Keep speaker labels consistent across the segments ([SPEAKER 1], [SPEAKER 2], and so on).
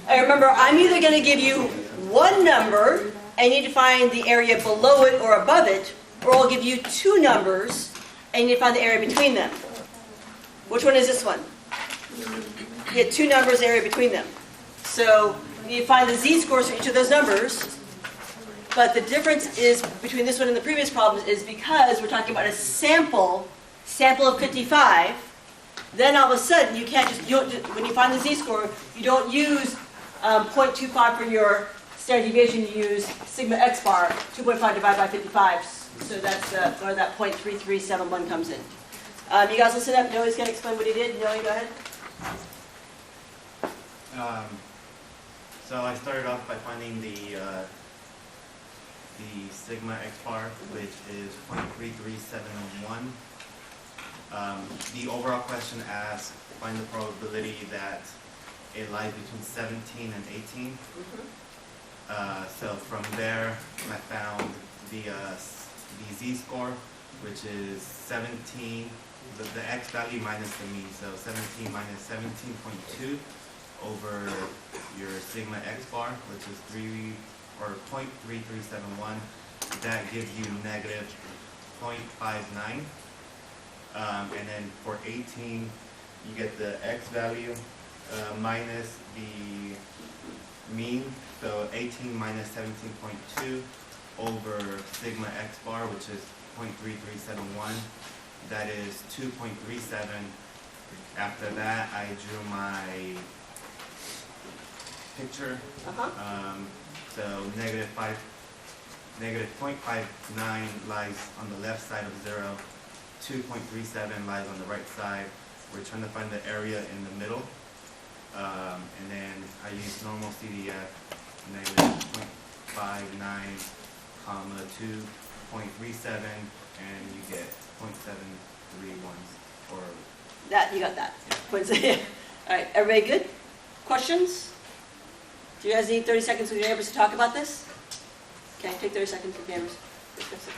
[SPEAKER 1] I remember, I'm either going to give you one number, and you need to find the area below it or above it, or I'll give you two numbers, and you need to find the area between them. Which one is this one? You get two numbers, area between them. So you need to find the z-scores for each of those numbers. But the difference is between this one and the previous problems is because we're talking about a sample of 55, then all of a sudden you can't when you find the z-score, you don't use 0.25 for your standard deviation, you use sigma x bar, 2.5 divided by 55. So that's where that 0.3371 comes in. You guys listen up. Noah's going to explain what he did. Noah, go ahead.
[SPEAKER 2] So I started off by finding the sigma x bar, which is 0.3371. The overall question asks, find the probability that it lies between 17 and 18. So from there, I found the z-score, which is 17, the x value minus the mean, so 17 minus 17.2 over your sigma x bar, which is 0.3371. That gives you negative 0.59. And then for 18, you get the x value minus the mean, so 18 minus 17.2 over sigma x bar, which is 0.3371. That is 2.37. After that, I drew my picture. So negative 0.59 lies on the left side of 0. 2.37 lies on the right side. We're trying to find the area in the middle. And then I use normal CDF, negative 0.59, comma 2.37, and you get 0.731. Or
[SPEAKER 1] that, you got that. Yeah. All right, everybody good? Questions? Do you guys need 30 seconds with your neighbors to talk about this? Okay, take 30 seconds with your neighbors. Discuss it.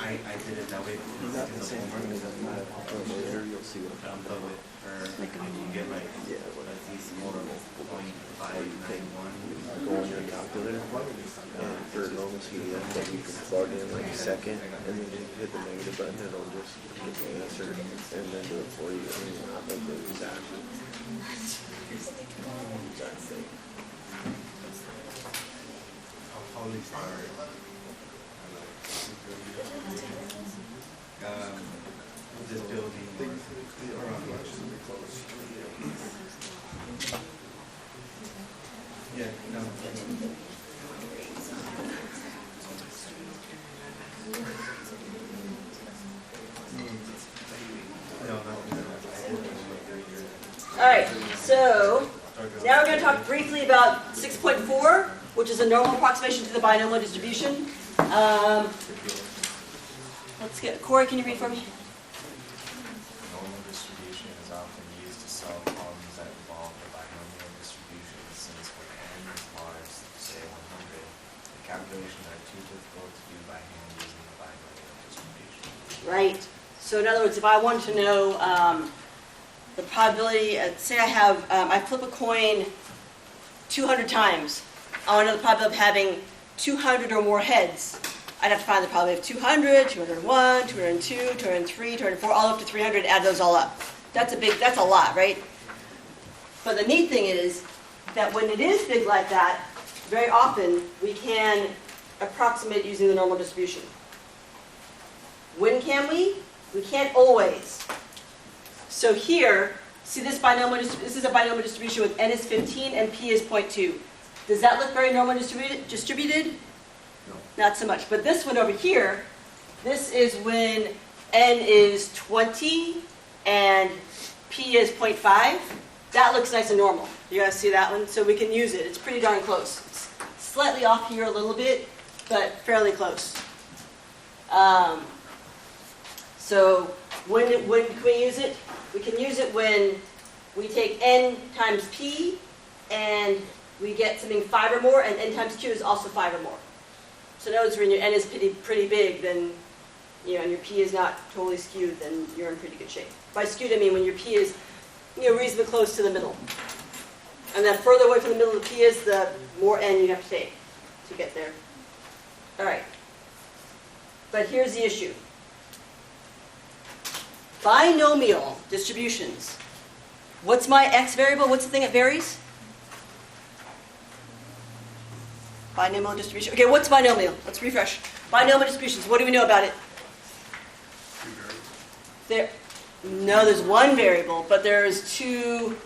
[SPEAKER 2] I did it that way because in the homework later you'll see what I'm done with her. You get like a z-score of 0.591.
[SPEAKER 3] Go on your calculator and for normal CDF, then you can plug in like a second and then you hit the negative button and it'll just get the answer and then do it for you. And then you'll have like the exact thing.
[SPEAKER 2] I'll probably start. This building. Yeah, no.
[SPEAKER 1] All right, so now we're going to talk briefly about 6.4, which is a normal approximation to the binomial distribution. Let's get Corey. Can you read for me?
[SPEAKER 4] Normal distribution is often used to solve problems that involve the binomial distribution, since when n is large, say 100, the calculations are too difficult to do by hand using the binomial distribution.
[SPEAKER 1] Right. So in other words, if I wanted to know the probability, say I flip a coin 200 times, I want to know the probability of having 200 or more heads. I'd have to find the probability of 200, 201, 202, 203, 204, all up to 300, add those all up. That's a lot, right? But the neat thing is that when it is big like that, very often we can approximate using the normal distribution. When can we? We can't always. So here, see this is a binomial distribution with n is 15 and p is 0.2. Does that look very normally distributed?
[SPEAKER 2] No.
[SPEAKER 1] Not so much. But this one over here, this is when n is 20 and p is 0.5. That looks nice and normal. You guys see that one? So we can use it. It's pretty darn close. It's slightly off here a little bit, but fairly close. So when can we use it? We can use it when we take n times p and we get something 5 or more, and n times q is also 5 or more. So notice when your n is pretty big, then, and your p is not totally skewed, then you're in pretty good shape. By skewed, I mean when your p is, reasonably close to the middle. And the further away from the middle of the p is, the more n you have to take to get there. All right. But here's the issue. Binomial distributions. What's my x variable? What's the thing that varies? Binomial distribution. Okay, what's binomial? Let's refresh. Binomial distributions. What do we know about it? There's one variable, but there's two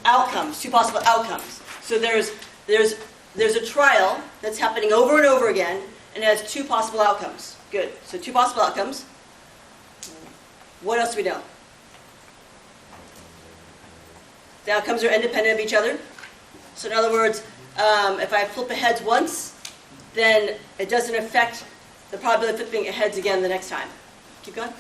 [SPEAKER 1] outcomes, two possible outcomes. So there's a trial that's happening over and over again, and it has two possible outcomes. Good. So two possible outcomes. What else do we know? The outcomes are independent of each other. So in other words, if I flip a heads once, then it doesn't affect the probability of flipping a heads again the next time. Keep going.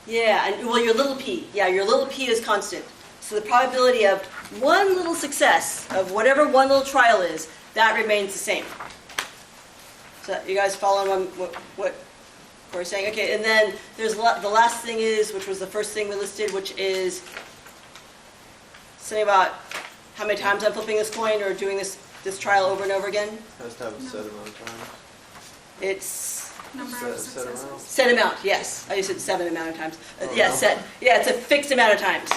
[SPEAKER 1] Yeah, and well, your little p. Yeah, your little p is constant. So the probability of one little success of whatever one little trial is, that remains the same. So you guys following what we're saying? Okay, and then there's the last thing is, which was the first thing we listed, which is something about how many times I'm flipping this coin or doing this trial over and over again.
[SPEAKER 3] It has to have a set amount of times.
[SPEAKER 1] It's
[SPEAKER 3] Set amount.
[SPEAKER 1] set amount, yes. I said 7 amount of times. Yeah, set. Yeah, it's a fixed amount of times.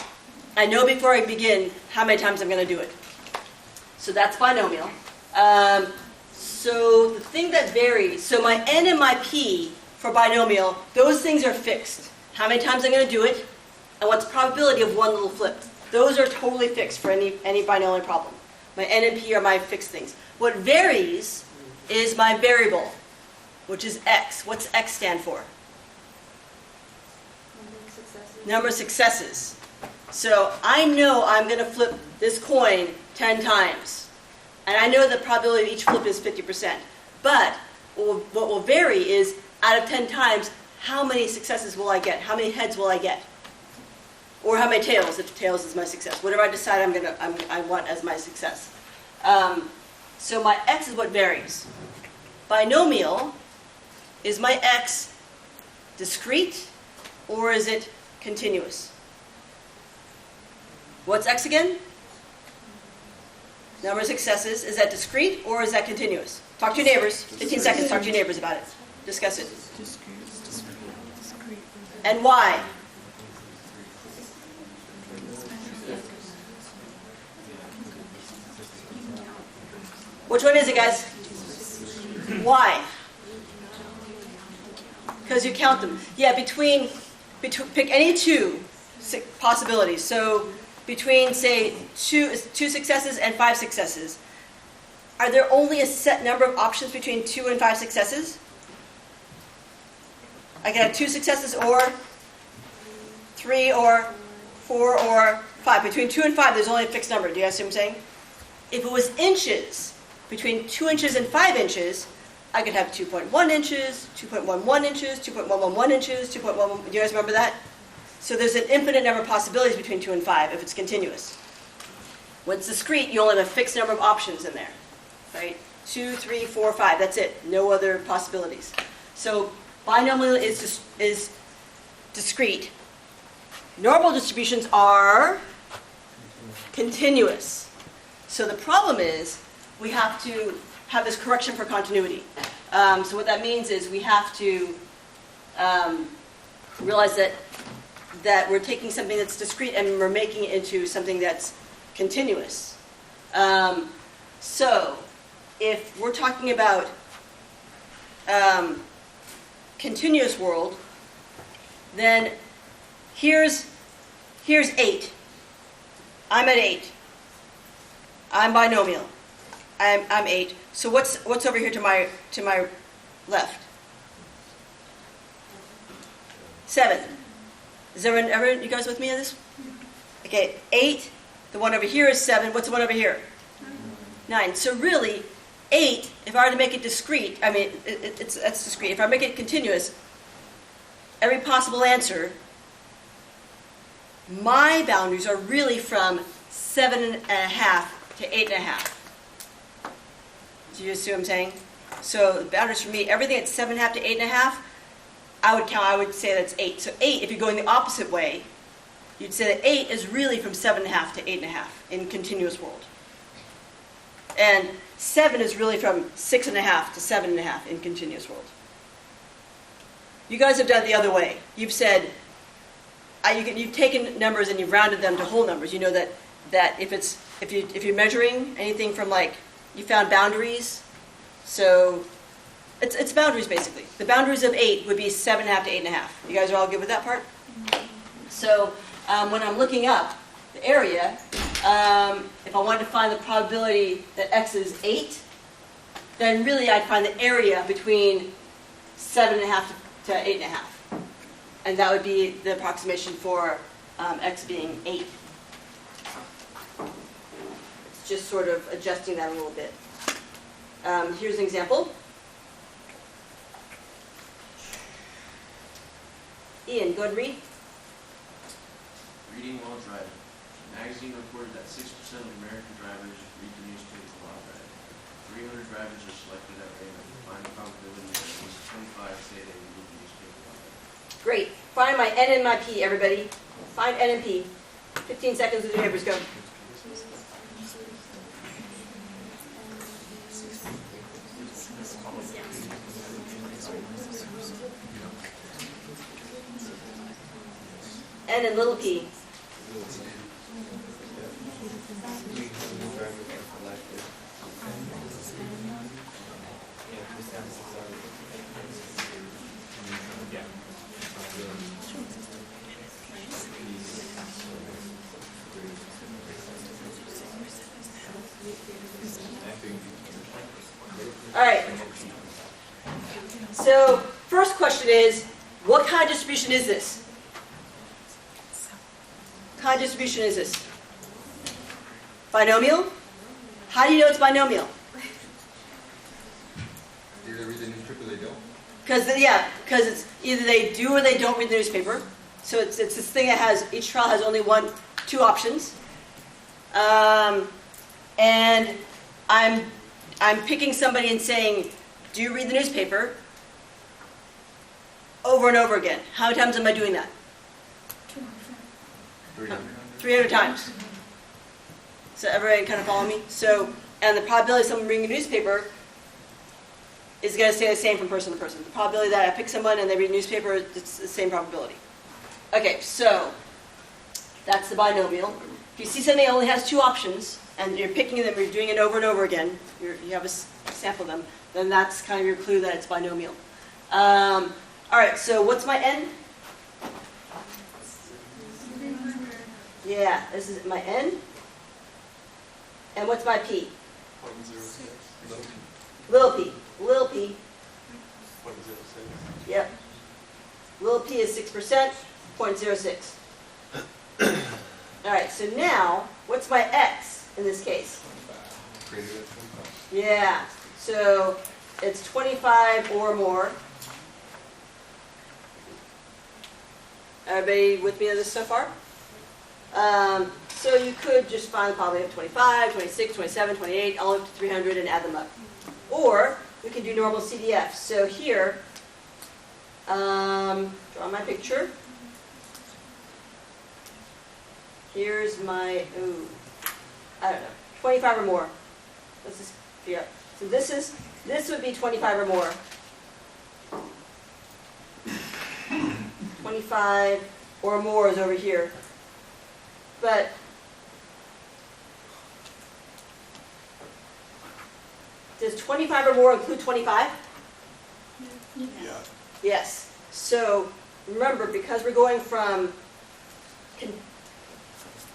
[SPEAKER 1] I know before I begin how many times I'm going to do it. So that's binomial. So the thing that varies, so my n and my p for binomial, those things are fixed. How many times I'm going to do it, and what's the probability of one little flip. Those are totally fixed for any binomial problem. My n and p are my fixed things. What varies is my variable, which is x. What's x stand for? Number of successes. So I know I'm going to flip this coin 10 times. And I know the probability of each flip is 50%. But what will vary is, out of 10 times, how many successes will I get? How many heads will I get? Or how many tails, if tails is my success. Whatever I decide I want as my success. So my x is what varies. Binomial, is my x discrete or is it continuous? What's x again? Number of successes. Is that discrete or is that continuous? Talk to your neighbors. 15 seconds. Talk to your neighbors about it. Discuss it. And why? Which one is it, guys? Why? Because you count them. Yeah, between pick any two possibilities. So between, say, two successes and 5 successes, are there only a set number of options between 2 and 5 successes? I can have 2 successes or 3 or 4 or 5. Between 2 and 5, there's only a fixed number. Do you guys see what I'm saying? If it was inches, between 2 inches and 5 inches, I could have 2.1 inches, 2.11 inches, 2.111 inches, 2.11. Do you guys remember that? So there's an infinite number of possibilities between 2 and 5 if it's continuous. When it's discrete, you only have a fixed number of options in there, right? 2, 3, 4, 5. That's it. No other possibilities. So binomial is discrete. Normal distributions are continuous. So the problem is we have to have this correction for continuity. So what that means is we have to realize that we're taking something that's discrete and we're making it into something that's continuous. So if we're talking about continuous world, then here's 8. I'm at 8. I'm binomial. I'm 8. So what's over here to my left? 7. Is everyone, you guys with me on this? Okay, 8. The one over here is 7. What's the one over here? 9. So really, 8, if I were to make it discrete, I mean, that's discrete. If I make it continuous, every possible answer, my boundaries are really from 7.5 to 8.5. Do Do you see what I'm saying? So the boundaries for me, everything at 7.5 to 8.5, I would say that's 8. So 8, if you're going the opposite way, you'd say that 8 is really from 7.5 to 8.5 in continuous world. And 7 is really from 6.5 to 7.5 in continuous world. You guys have done it the other way. You've said, you've taken numbers and you've rounded them to whole numbers. You know that if you're measuring anything from like, you found boundaries, so it's boundaries basically. The boundaries of 8 would be 7.5 to 8.5. You guys are all good with that part? So when I'm looking up the area, if I wanted to find the probability that x is 8, then really I'd find the area between 7.5 to 8.5. And that would be the approximation for x being 8. It's just sort of adjusting that a little bit. Here's an example. Ian, go ahead and read.
[SPEAKER 5] Reading while driving. The magazine reported that 6% of American drivers read the newspaper while driving. 300 drivers are selected at random. Find the probability that at least 25 say they read the newspaper while driving.
[SPEAKER 1] Great. Find my N and my P, everybody. Find N and P. 15 seconds with the papers, go. N and little p. All right. So first question is, what kind of distribution is this? What kind of distribution is this? Binomial? How do you know it's binomial?
[SPEAKER 6] Either read the newspaper or they don't.
[SPEAKER 1] Because it's either they do or they don't read the newspaper. So it's this thing that has, each trial has only two options. And I'm picking somebody and saying, do you read the newspaper? Over and over again. How many times am I doing that? 300 times. So everybody kind of follow me? So, and the probability of someone reading a newspaper is going to stay the same from person to person. The probability that I pick someone and they read a newspaper, it's the same probability. Okay, so that's the binomial. If you see something that only has two options, and you're picking them, you're doing it over and over again, you have a sample of them, then that's kind of your clue that it's binomial. All right, so what's my N? Yeah, this is my N. And what's my P?
[SPEAKER 6] 0.06.
[SPEAKER 1] Little p. Little p.
[SPEAKER 6] 0.06.
[SPEAKER 1] Yep. Little p is 6%, 0.06. All right, so now, what's my X in this case?
[SPEAKER 6] Greater than 25.
[SPEAKER 1] Yeah, so it's 25 or more. Everybody with me on this so far? So you could just find the probability of 25, 26, 27, 28, all up to 300 and add them up. Or we can do normal CDF. So here, draw my picture. Here's my, I don't know, 25 or more. Let's just figure out. So this would be 25 or more. 25 or more is over here. But does 25 or more include 25?
[SPEAKER 6] Yeah.
[SPEAKER 1] Yes. So remember, because we're going from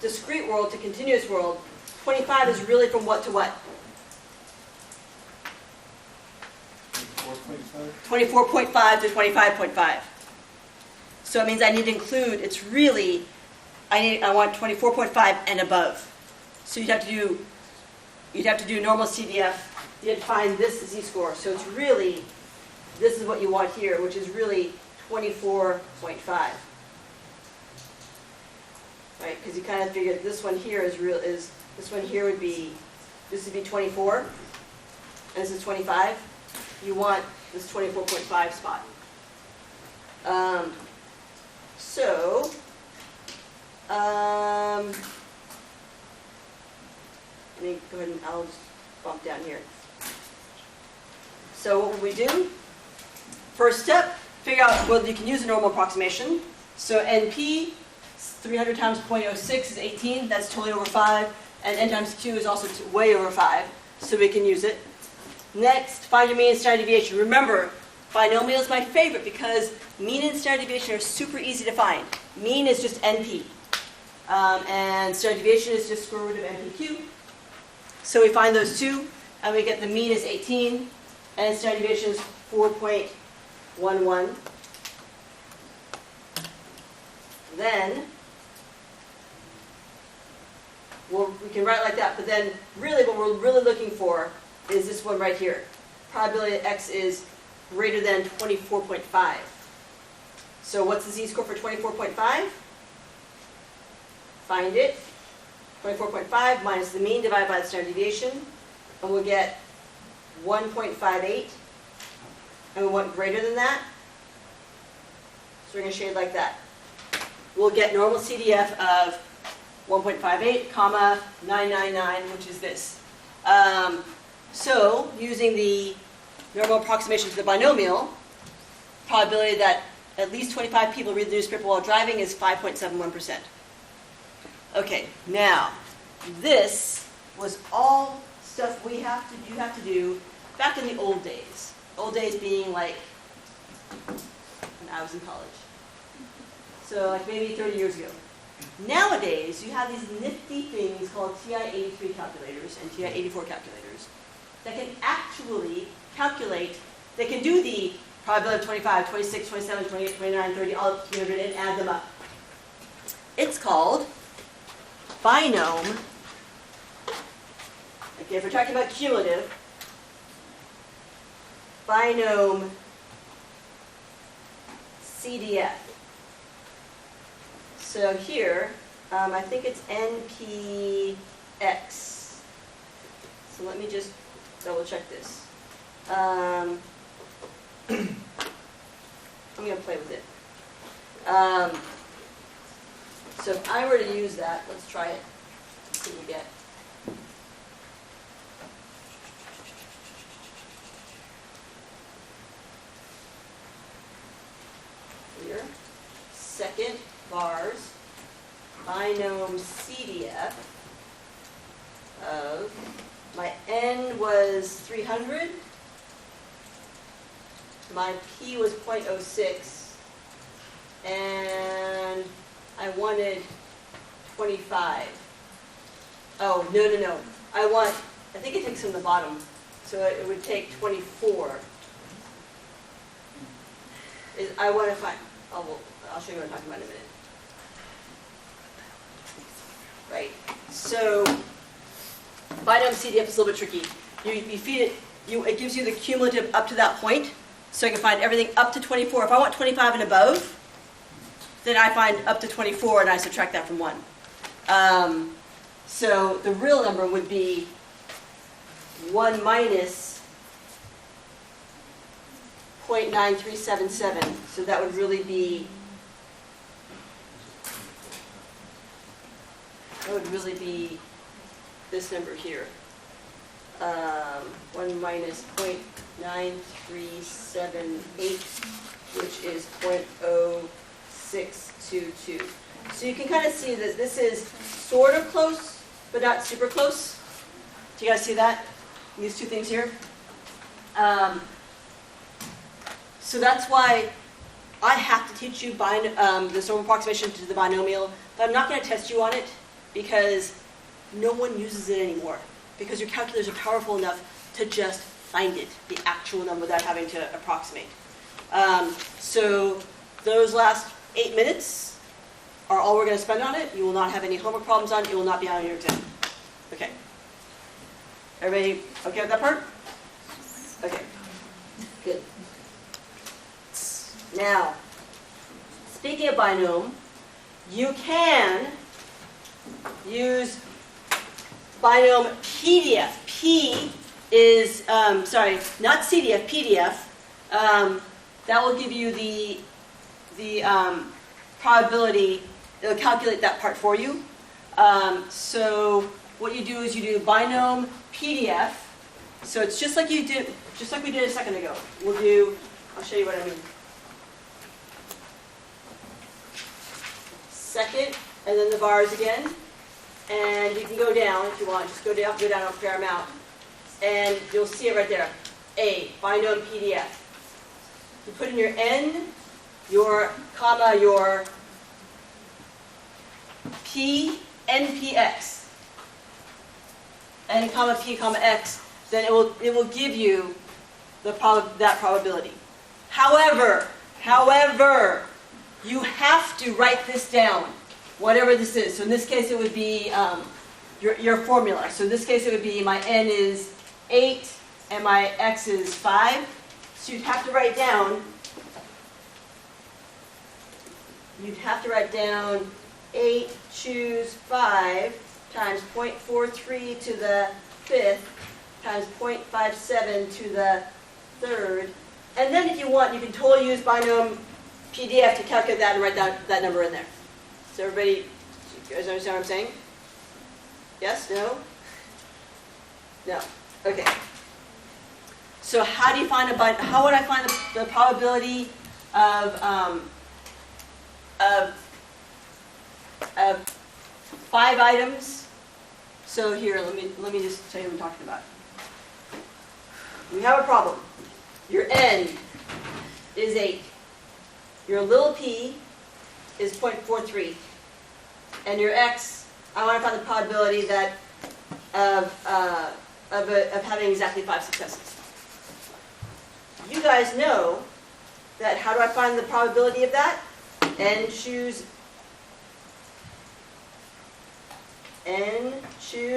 [SPEAKER 1] discrete world to continuous world, 25 is really from what to what? 24.5 to 25.5. So it means I need to include, it's really, I want 24.5 and above. So you'd have to do normal CDF. You'd find this z-score. So it's really, this is what you want here, which is really 24.5. Right? Because you kind of figure this one here is this one here would be, this would be 24. and this is 25, you want this 24.5 spot. So, let me go ahead and I'll just bump down here. So what would we do? First step, figure out whether you can use a normal approximation. So NP, 300 times 0.06 is 18, that's totally over 5, and N times Q is also way over 5, so we can use it. Next, find your mean and standard deviation. Remember, binomial is my favorite because mean and standard deviation are super easy to find. Mean is just NP, and standard deviation is just square root of NPQ. So we find those two, and we get the mean is 18, and standard deviation is 4.11. Then, we can write like that, but then really what we're really looking for is this one right here. Probability that x is greater than 24.5. So what's the z-score for 24.5? Find it. 24.5 minus the mean divided by the standard deviation, and we'll get 1.58. And we want greater than that, so we're going to shade like that. We'll get normal CDF of 1.58, comma 999, which is this. So using the normal approximation to the binomial, probability that at least 25 people read the newspaper while driving is 5.71%. Okay, now this was all stuff you have to do back in the old days. Old days being like when I was in college. So like maybe 30 years ago. Nowadays, you have these nifty things called TI-83 calculators and TI-84 calculators that can actually calculate, they can do the probability of 25, 26, 27, 28, 29, 30, all 300 and add them up. It's called Binom. Okay, if we're talking about cumulative, Binom CDF. So here, I think it's NPX. So let me just double check this. I'm going to play with it. So if I were to use that, let's try it. See what we get. Here, second bars, binom CDF of, my N was 300, my P was 0.06, and I wanted 25. Oh, no. I think it takes from the bottom, so it would take 24. I want to find, I'll show you what I'm talking about in a minute. Right, so binom CDF is a little bit tricky. You feed it, it gives you the cumulative up to that point, so I can find everything up to 24. If I want 25 and above, then I find up to 24 and I subtract that from 1. So the real number would be 1 minus 0.9377. So that would really be, this number here. 1 minus 0.9378, which is 0.0622. So you can kind of see that this is sort of close, but not super close. Do you guys see that? These two things here? So that's why I have to teach you this normal approximation to the binomial, but I'm not going to test you on it because no one uses it anymore. Because your calculators are powerful enough to just find it, the actual number without having to approximate. So those last 8 minutes are all we're going to spend on it. You will not have any homework problems on it. It will not be on your exam. Okay. Everybody okay with that part? Okay. Good. Now, speaking of binom, you can use binom PDF. P is, sorry, not CDF, PDF. That will give you the probability, it'll calculate that part for you. So what you do is you do binom PDF. So it's just like you did, just like we did a second ago. We'll do, I'll show you what I mean. Second, and then the bars again. And you can go down if you want, just go down a fair amount. And you'll see it right there. A, binom PDF. You put in your N, your comma, your P, NPX. N comma P comma X, then it will give you that probability. However, you have to write this down, whatever this is. So in this case it would be your formula. So in this case it would be my N is 8 and my X is 5. So you'd have to write down 8 choose 5 times 0.43 to the 5th times 0.57 to the 3rd. And then if you want, you can totally use binom PDF to calculate that and write that number in there. So everybody, you guys understand what I'm saying? Yes? No? No. Okay. So how do you find how would I find the probability of 5 items? So here, let me just tell you what I'm talking about. We have a problem. Your N is 8. Your little p is 0.43. And your X, I want to find the probability that of having exactly 5 successes. You guys know that how do I find the probability of that? N choose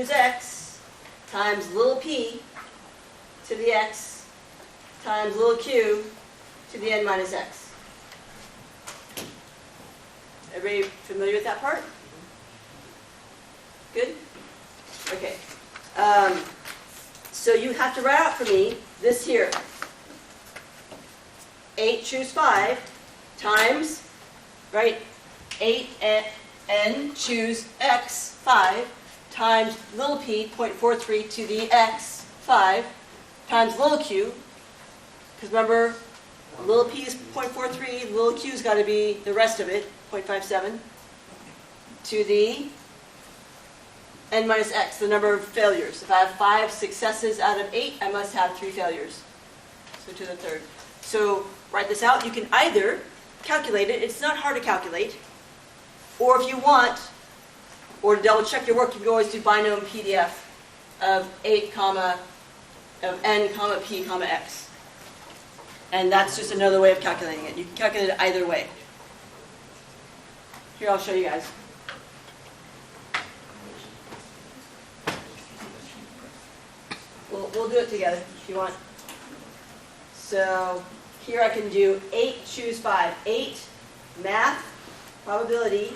[SPEAKER 1] X times little p to the X times little q to the N minus X. Everybody familiar with that part? Good? Okay. So you have to write out for me this here. 8 choose 5 times, right, 8 N choose X 5 times little p 0.43 to the X 5 times little q, because remember, little p is 0.43, little q's got to be the rest of it, 0.57, to the N minus X, the number of failures. If I have 5 successes out of 8, I must have 3 failures. So to the 3rd. So write this out. You can either calculate it. It's not hard to calculate. Or if you want, or to double check your work, you can always do binom PDF of 8 comma, of N comma P comma X. And that's just another way of calculating it. You can calculate it either way. Here, I'll show you guys. We'll do it together if you want. So here I can do 8 choose 5. 8 math probability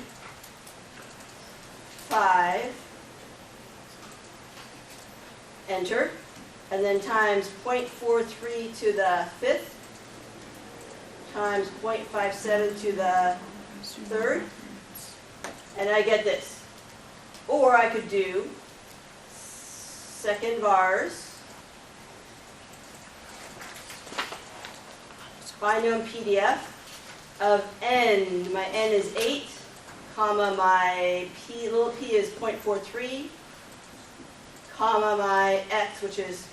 [SPEAKER 1] 5 enter, and then times 0.43 to the 5th times 0.57 to the 3rd, and I get this. Or I could do second vars binom PDF of N. My N is 8, comma my P, little p is 0.43, comma my X, which is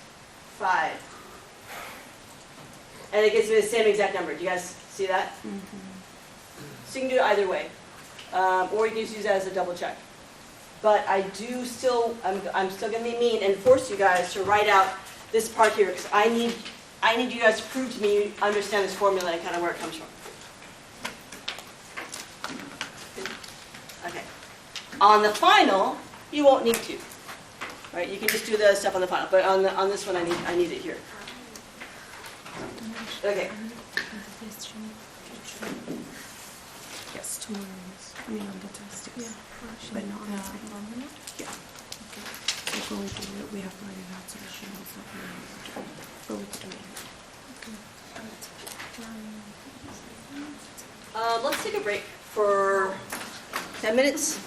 [SPEAKER 1] 5. And it gives me the same exact number. Do you guys see that? Mm-hmm. So you can do it either way. Or you can just use that as a double check. But I do still, I'm still going to be mean and force you guys to write out this part here, because I need you guys to prove to me you understand this formula and kind of where it comes from. Okay. On the final, you won't need to. Right? You can just do the stuff on the final, but on this one, I need it here. Okay.
[SPEAKER 7] Yes, tomorrow is, on the test, yeah. But not on the yeah. Okay. We're going through it. We have to write it out so that she knows what we're doing.
[SPEAKER 1] Let's take a break for 10 minutes.